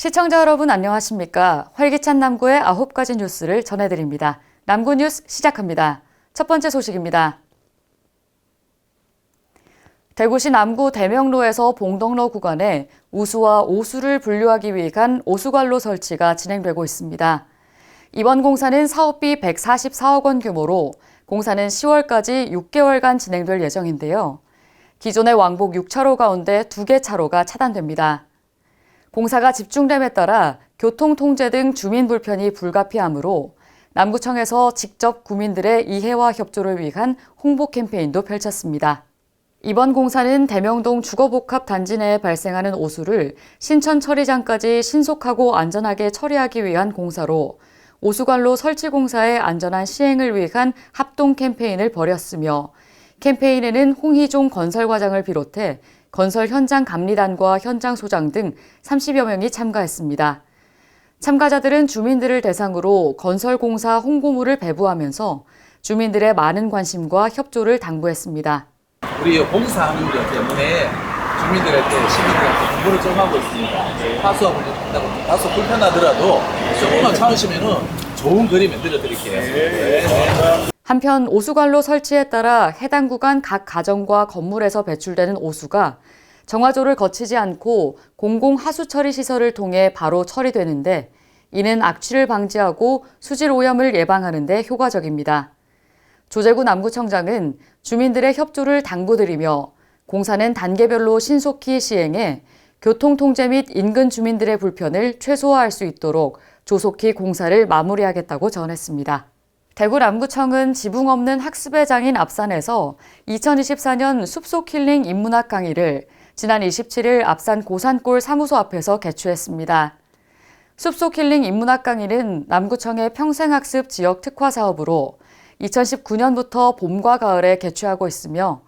시청자 여러분 안녕하십니까? 활기찬 남구의 9가지 뉴스를 전해드립니다. 남구 뉴스 시작합니다. 첫 번째 소식입니다. 대구시 남구 대명로에서 봉덕로 구간에 우수와 오수를 분류하기 위한 오수관로 설치가 진행되고 있습니다. 이번 공사는 사업비 144억 원 규모로 공사는 10월까지 6개월간 진행될 예정인데요. 기존의 왕복 6차로 가운데 2개 차로가 차단됩니다. 공사가 집중됨에 따라 교통 통제 등 주민 불편이 불가피하므로 남구청에서 직접 구민들의 이해와 협조를 위한 홍보 캠페인도 펼쳤습니다. 이번 공사는 대명동 주거복합 단지 내에 발생하는 오수를 신천 처리장까지 신속하고 안전하게 처리하기 위한 공사로 오수관로 설치 공사의 안전한 시행을 위한 합동 캠페인을 벌였으며 캠페인에는 홍희종 건설과장을 비롯해 건설 현장 감리단과 현장 소장 등 30여 명이 참가했습니다. 참가자들은 주민들을 대상으로 건설공사 홍보물을 배부하면서 주민들의 많은 관심과 협조를 당부했습니다. 우리 봉사하는 것 때문에 주민들한테 시민들한테 정보를 좀 하고 있습니다. 다소 불편하더라도 조금만 참으시면 좋은 그림 만들어 드릴게요. 네. 한편 오수관로 설치에 따라 해당 구간 각 가정과 건물에서 배출되는 오수가 정화조를 거치지 않고 공공 하수 처리 시설을 통해 바로 처리되는데 이는 악취를 방지하고 수질 오염을 예방하는 데 효과적입니다. 조재구 남구청장은 주민들의 협조를 당부드리며 공사는 단계별로 신속히 시행해 교통 통제 및 인근 주민들의 불편을 최소화할 수 있도록 조속히 공사를 마무리하겠다고 전했습니다. 대구 남구청은 지붕 없는 학습의 장인 앞산에서 2024년 숲속 힐링 인문학 강의를 지난 27일 앞산 고산골 사무소 앞에서 개최했습니다. 숲속 힐링 인문학 강의는 남구청의 평생학습 지역 특화 사업으로 2019년부터 봄과 가을에 개최하고 있으며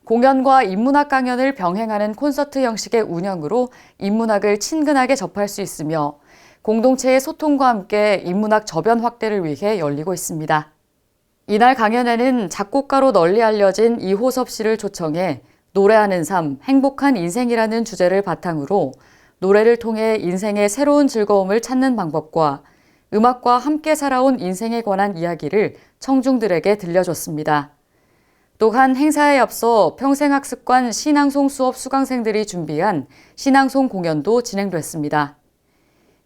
공연과 인문학 강연을 병행하는 콘서트 형식의 운영으로 인문학을 친근하게 접할 수 있으며 공동체의 소통과 함께 인문학 저변 확대를 위해 열리고 있습니다. 이날 강연에는 작곡가로 널리 알려진 이호섭 씨를 초청해 노래하는 삶, 행복한 인생이라는 주제를 바탕으로 노래를 통해 인생의 새로운 즐거움을 찾는 방법과 음악과 함께 살아온 인생에 관한 이야기를 청중들에게 들려줬습니다. 또한 행사에 앞서 평생학습관 신앙송 수업 수강생들이 준비한 신앙송 공연도 진행됐습니다.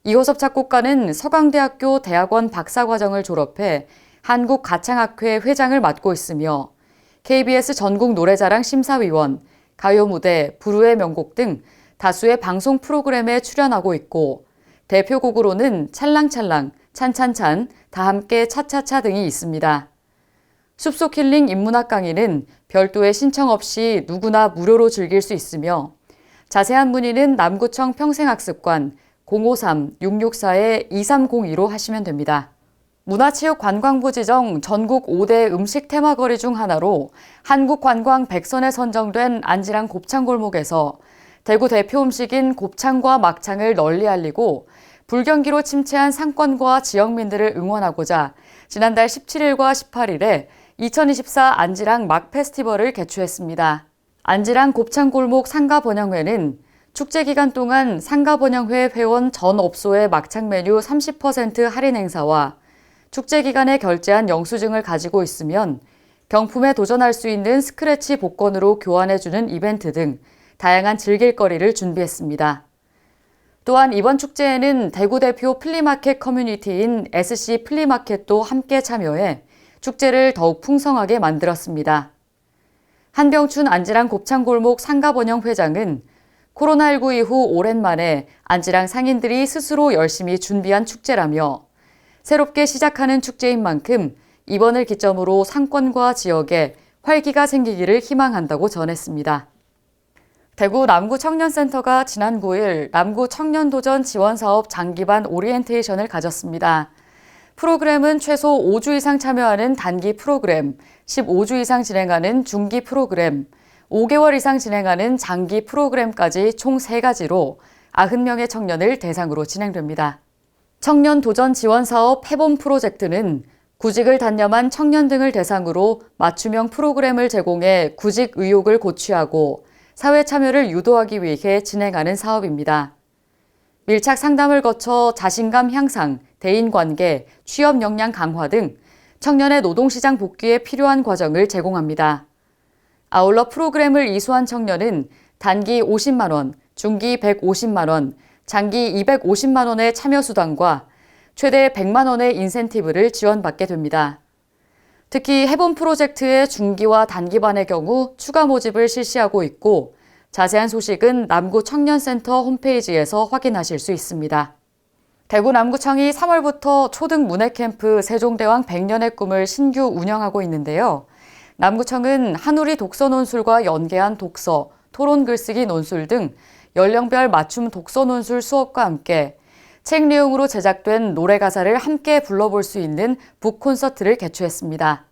이호섭 작곡가는 서강대학교 대학원 박사과정을 졸업해 한국가창학회 회장을 맡고 있으며 KBS 전국 노래자랑 심사위원, 가요무대, 불후의 명곡 등 다수의 방송 프로그램에 출연하고 있고 대표곡으로는 찰랑찰랑, 찬찬찬, 다함께 차차차 등이 있습니다. 숲속 힐링 인문학 강의는 별도의 신청 없이 누구나 무료로 즐길 수 있으며 자세한 문의는 남구청 평생학습관 053-664-2302로 하시면 됩니다. 문화체육관광부 지정 전국 5대 음식 테마거리 중 하나로 한국관광 100선에 선정된 안지랑 곱창골목에서 대구 대표 음식인 곱창과 막창을 널리 알리고 불경기로 침체한 상권과 지역민들을 응원하고자 지난달 17일과 18일에 2024 안지랑 막 페스티벌을 개최했습니다. 안지랑 곱창골목 상가번영회는 축제 기간 동안 상가번영회 회원 전 업소의 막창 메뉴 30% 할인 행사와 축제 기간에 결제한 영수증을 가지고 있으면 경품에 도전할 수 있는 스크래치 복권으로 교환해주는 이벤트 등 다양한 즐길거리를 준비했습니다. 또한 이번 축제에는 대구 대표 플리마켓 커뮤니티인 SC 플리마켓도 함께 참여해 축제를 더욱 풍성하게 만들었습니다. 한병춘 안지랑 곱창골목 상가번영 회장은 코로나19 이후 오랜만에 안지랑 상인들이 스스로 열심히 준비한 축제라며 새롭게 시작하는 축제인 만큼 이번을 기점으로 상권과 지역에 활기가 생기기를 희망한다고 전했습니다. 대구 남구청년센터가 지난 9일 남구 청년도전 지원사업 장기반 오리엔테이션을 가졌습니다. 프로그램은 최소 5주 이상 참여하는 단기 프로그램, 15주 이상 진행하는 중기 프로그램, 5개월 이상 진행하는 장기 프로그램까지 총 3가지로 90명의 청년을 대상으로 진행됩니다. 청년 도전 지원 사업 해봄 프로젝트는 구직을 단념한 청년 등을 대상으로 맞춤형 프로그램을 제공해 구직 의욕을 고취하고 사회 참여를 유도하기 위해 진행하는 사업입니다. 밀착 상담을 거쳐 자신감 향상, 대인관계, 취업 역량 강화 등 청년의 노동시장 복귀에 필요한 과정을 제공합니다. 아울러 프로그램을 이수한 청년은 단기 50만 원, 중기 150만 원, 장기 250만 원의 참여 수당과 최대 100만 원의 인센티브를 지원받게 됩니다. 특히 해본 프로젝트의 중기와 단기반의 경우 추가 모집을 실시하고 있고 자세한 소식은 남구 청년센터 홈페이지에서 확인하실 수 있습니다. 대구 남구청이 3월부터 초등 문해캠프 세종대왕 100년의 꿈을 신규 운영하고 있는데요. 남구청은 한우리 독서 논술과 연계한 독서, 토론 글쓰기 논술 등 연령별 맞춤 독서 논술 수업과 함께 책 내용으로 제작된 노래 가사를 함께 불러볼 수 있는 북 콘서트를 개최했습니다.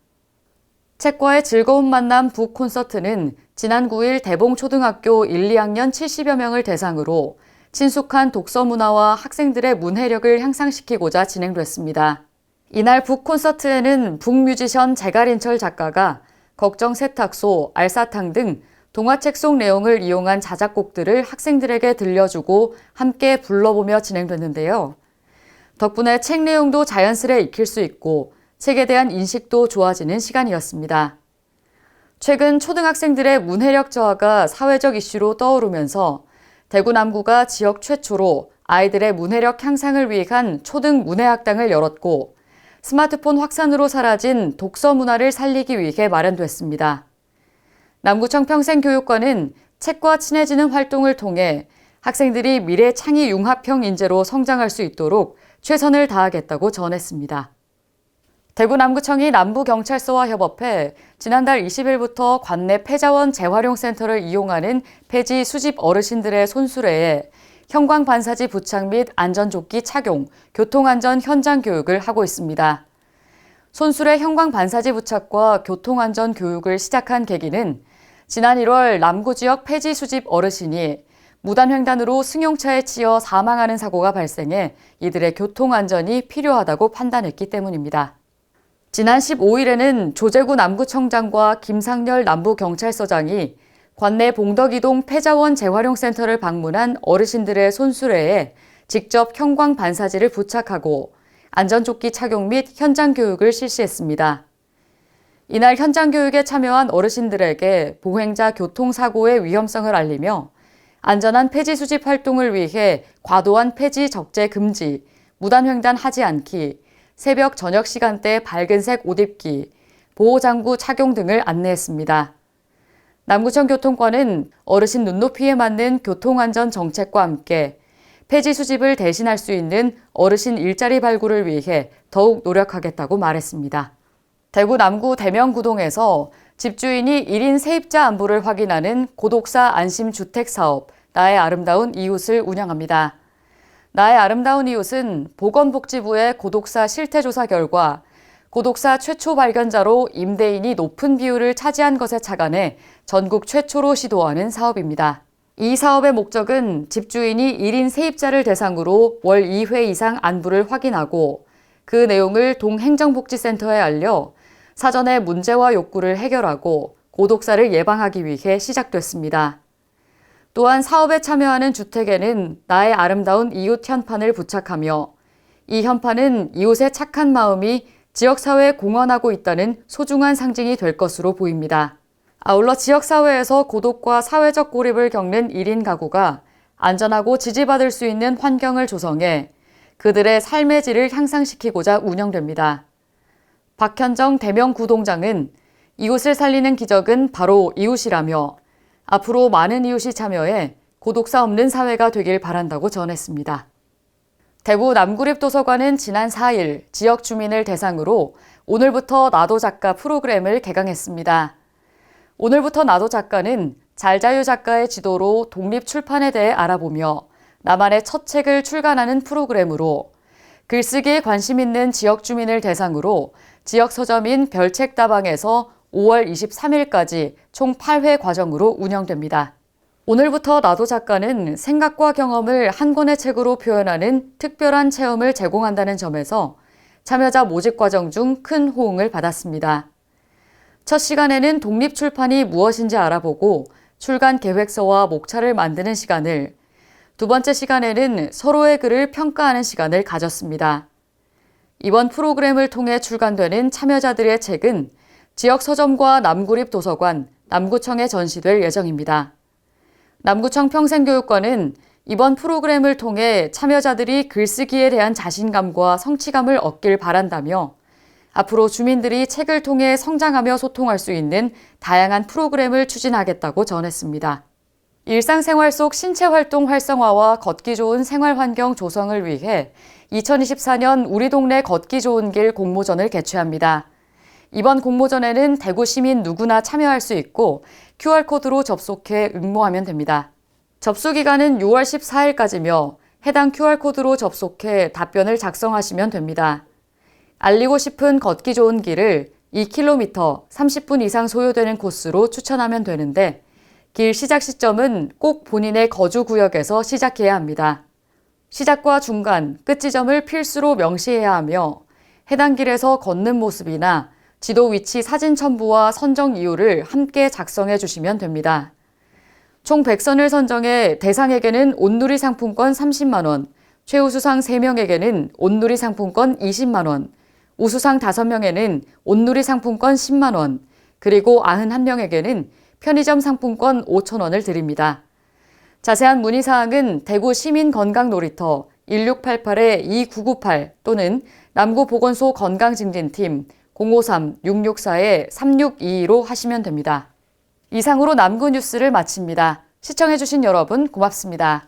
책과의 즐거운 만남 북 콘서트는 지난 9일 대봉초등학교 1, 2학년 70여 명을 대상으로 친숙한 독서 문화와 학생들의 문해력을 향상시키고자 진행됐습니다. 이날 북 콘서트에는 북뮤지션 제갈인철 작가가 걱정 세탁소, 알사탕 등 동화책 속 내용을 이용한 자작곡들을 학생들에게 들려주고 함께 불러보며 진행됐는데요. 덕분에 책 내용도 자연스레 익힐 수 있고 책에 대한 인식도 좋아지는 시간이었습니다. 최근 초등학생들의 문해력 저하가 사회적 이슈로 떠오르면서 대구 남구가 지역 최초로 아이들의 문해력 향상을 위한 초등 문해학당을 열었고 스마트폰 확산으로 사라진 독서 문화를 살리기 위해 마련됐습니다. 남구청 평생교육관은 책과 친해지는 활동을 통해 학생들이 미래 창의 융합형 인재로 성장할 수 있도록 최선을 다하겠다고 전했습니다. 대구 남구청이 남부경찰서와 협업해 지난달 20일부터 관내 폐자원 재활용센터를 이용하는 폐지 수집 어르신들의 손수레에 형광반사지 부착 및 안전조끼 착용, 교통안전 현장 교육을 하고 있습니다. 손수레 형광반사지 부착과 교통안전 교육을 시작한 계기는 지난 1월 남구 지역 폐지 수집 어르신이 무단횡단으로 승용차에 치여 사망하는 사고가 발생해 이들의 교통안전이 필요하다고 판단했기 때문입니다. 지난 15일에는 조재구 남구청장과 김상렬 남부경찰서장이 관내 봉덕이동 폐자원 재활용센터를 방문한 어르신들의 손수레에 직접 형광 반사지를 부착하고 안전조끼 착용 및 현장 교육을 실시했습니다. 이날 현장 교육에 참여한 어르신들에게 보행자 교통사고의 위험성을 알리며 안전한 폐지 수집 활동을 위해 과도한 폐지 적재 금지, 무단횡단하지 않기, 새벽 저녁 시간대 밝은색 옷 입기, 보호장구 착용 등을 안내했습니다. 남구청 교통권은 어르신 눈높이에 맞는 교통안전 정책과 함께 폐지 수집을 대신할 수 있는 어르신 일자리 발굴을 위해 더욱 노력하겠다고 말했습니다. 대구 남구 대명구동에서 집주인이 1인 세입자 안부를 확인하는 고독사 안심주택사업 나의 아름다운 이웃을 운영합니다. 나의 아름다운 이웃은 보건복지부의 고독사 실태조사 결과 고독사 최초 발견자로 임대인이 높은 비율을 차지한 것에 착안해 전국 최초로 시도하는 사업입니다. 이 사업의 목적은 집주인이 1인 세입자를 대상으로 월 2회 이상 안부를 확인하고 그 내용을 동행정복지센터에 알려 사전에 문제와 욕구를 해결하고 고독사를 예방하기 위해 시작됐습니다. 또한 사업에 참여하는 주택에는 나의 아름다운 이웃 현판을 부착하며 이 현판은 이웃의 착한 마음이 지역사회에 공헌하고 있다는 소중한 상징이 될 것으로 보입니다. 아울러 지역사회에서 고독과 사회적 고립을 겪는 1인 가구가 안전하고 지지받을 수 있는 환경을 조성해 그들의 삶의 질을 향상시키고자 운영됩니다. 박현정 대명구동장은 이웃을 살리는 기적은 바로 이웃이라며 앞으로 많은 이웃이 참여해 고독사 없는 사회가 되길 바란다고 전했습니다. 대구 남구립도서관은 지난 4일 지역 주민을 대상으로 오늘부터 나도 작가 프로그램을 개강했습니다. 오늘부터 나도 작가는 잘자유 작가의 지도로 독립출판에 대해 알아보며 나만의 첫 책을 출간하는 프로그램으로 글쓰기에 관심 있는 지역 주민을 대상으로 지역 서점인 별책다방에서 5월 23일까지 총 8회 과정으로 운영됩니다. 오늘부터 나도 작가는 생각과 경험을 한 권의 책으로 표현하는 특별한 체험을 제공한다는 점에서 참여자 모집 과정 중 큰 호응을 받았습니다. 첫 시간에는 독립출판이 무엇인지 알아보고 출간 계획서와 목차를 만드는 시간을, 두 번째 시간에는 서로의 글을 평가하는 시간을 가졌습니다. 이번 프로그램을 통해 출간되는 참여자들의 책은 지역 서점과 남구립 도서관, 남구청에 전시될 예정입니다. 남구청 평생교육관은 이번 프로그램을 통해 참여자들이 글쓰기에 대한 자신감과 성취감을 얻길 바란다며 앞으로 주민들이 책을 통해 성장하며 소통할 수 있는 다양한 프로그램을 추진하겠다고 전했습니다. 일상생활 속 신체활동 활성화와 걷기 좋은 생활환경 조성을 위해 2024년 우리 동네 걷기 좋은 길 공모전을 개최합니다. 이번 공모전에는 대구 시민 누구나 참여할 수 있고 QR코드로 접속해 응모하면 됩니다. 접수 기간은 6월 14일까지며 해당 QR코드로 접속해 답변을 작성하시면 됩니다. 알리고 싶은 걷기 좋은 길을 2km 30분 이상 소요되는 코스로 추천하면 되는데 길 시작 시점은 꼭 본인의 거주 구역에서 시작해야 합니다. 시작과 중간, 끝 지점을 필수로 명시해야 하며 해당 길에서 걷는 모습이나 지도 위치 사진 첨부와 선정 이유를 함께 작성해 주시면 됩니다. 총 100선을 선정해 대상에게는 온누리 상품권 30만 원, 최우수상 3명에게는 온누리 상품권 20만 원, 우수상 5명에는 온누리 상품권 10만 원, 그리고 91명에게는 편의점 상품권 5천 원을 드립니다. 자세한 문의사항은 대구 시민건강놀이터 1688-2998 또는 남구보건소 건강증진팀 053-664-3622로 하시면 됩니다. 이상으로 남구 뉴스를 마칩니다. 시청해주신 여러분 고맙습니다.